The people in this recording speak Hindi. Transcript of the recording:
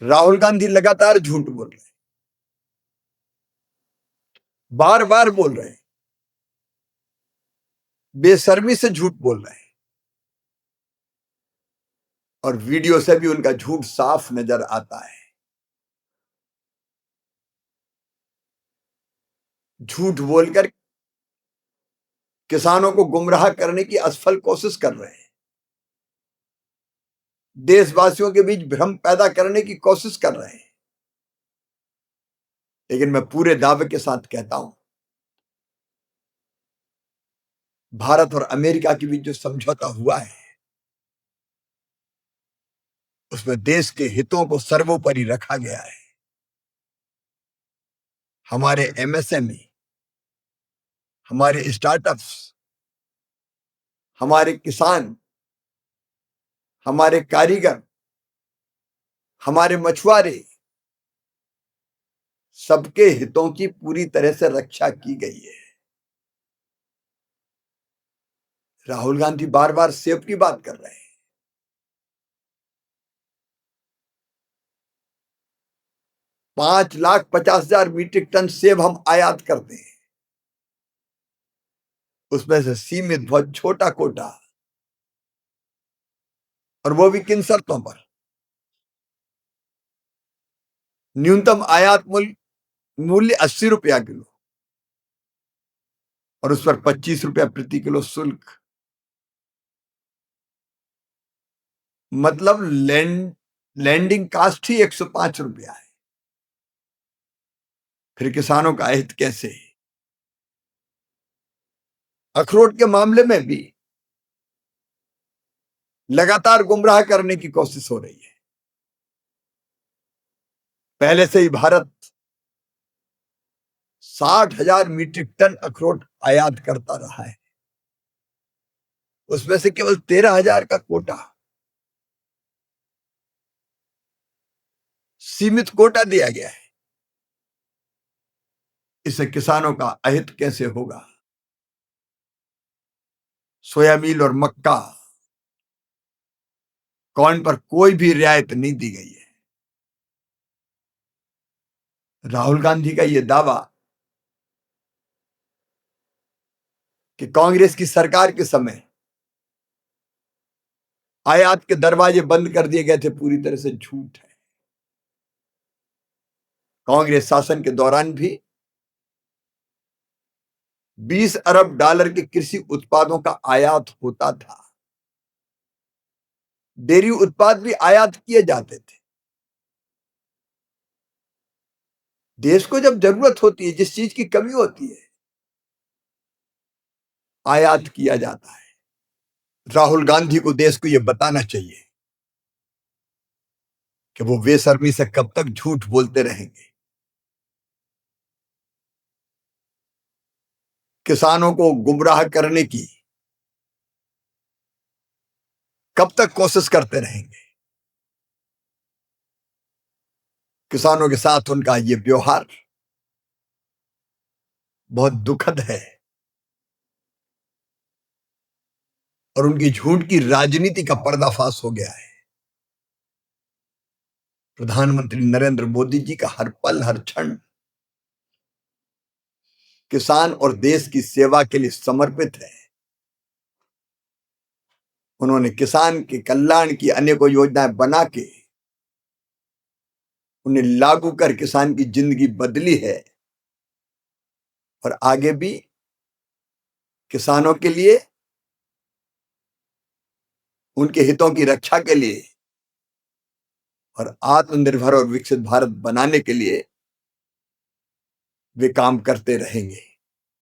राहुल गांधी लगातार झूठ बोल रहे हैं, बार बार बोल रहे हैं, बेशर्मी से झूठ बोल रहे हैं और वीडियो से भी उनका झूठ साफ नजर आता है। झूठ बोलकर किसानों को गुमराह करने की असफल कोशिश कर रहे हैं, देशवासियों के बीच भ्रम पैदा करने की कोशिश कर रहे हैं। लेकिन मैं पूरे दावे के साथ कहता हूं, भारत और अमेरिका के बीच जो समझौता हुआ है उसमें देश के हितों को सर्वोपरि रखा गया है। हमारे एमएसएमई, हमारे स्टार्टअप्स, हमारे किसान, हमारे कारीगर, हमारे मछुआरे, सबके हितों की पूरी तरह से रक्षा की गई है। राहुल गांधी बार बार सेब की बात कर रहे हैं। 5,50,000 मीट्रिक टन सेब हम आयात करते हैं, उसमें से सीमित बहुत छोटा कोटा, और वो भी किन शर्तों पर? न्यूनतम आयात मूल्य 80 रुपया किलो और उस पर 25 रुपया प्रति किलो शुल्क। मतलब लैंडिंग कास्ट ही 105 रुपया है। फिर किसानों का हित कैसे? अखरोट के मामले में भी लगातार गुमराह करने की कोशिश हो रही है। पहले से ही भारत 60,000 मीट्रिक टन अखरोट आयात करता रहा है, उसमें से केवल 13,000 का कोटा, सीमित कोटा दिया गया है। इससे किसानों का अहित कैसे होगा? सोयाबीन और मक्का, कॉर्न पर कोई भी रियायत नहीं दी गई है। राहुल गांधी का यह दावा कि कांग्रेस की सरकार के समय आयात के दरवाजे बंद कर दिए गए थे, पूरी तरह से झूठ है। कांग्रेस शासन के दौरान भी 20 अरब डॉलर के कृषि उत्पादों का आयात होता था। डेयरी उत्पाद भी आयात किए जाते थे। देश को जब जरूरत होती है, जिस चीज की कमी होती है, आयात किया जाता है। राहुल गांधी को देश को यह बताना चाहिए कि वो बेशर्मी से कब तक झूठ बोलते रहेंगे। किसानों को गुमराह करने की कब तक कोशिश करते रहेंगे। किसानों के साथ उनका ये व्यवहार बहुत दुखद है और उनकी झूठ की राजनीति का पर्दाफाश हो गया है। प्रधानमंत्री नरेंद्र मोदी जी का हर पल हर क्षण किसान और देश की सेवा के लिए समर्पित है। उन्होंने किसान के कल्याण की अनेकों योजनाएं बना के उन्हें लागू कर किसान की जिंदगी बदली है और आगे भी किसानों के लिए, उनके हितों की रक्षा के लिए और आत्मनिर्भर और विकसित भारत बनाने के लिए वे काम करते रहेंगे।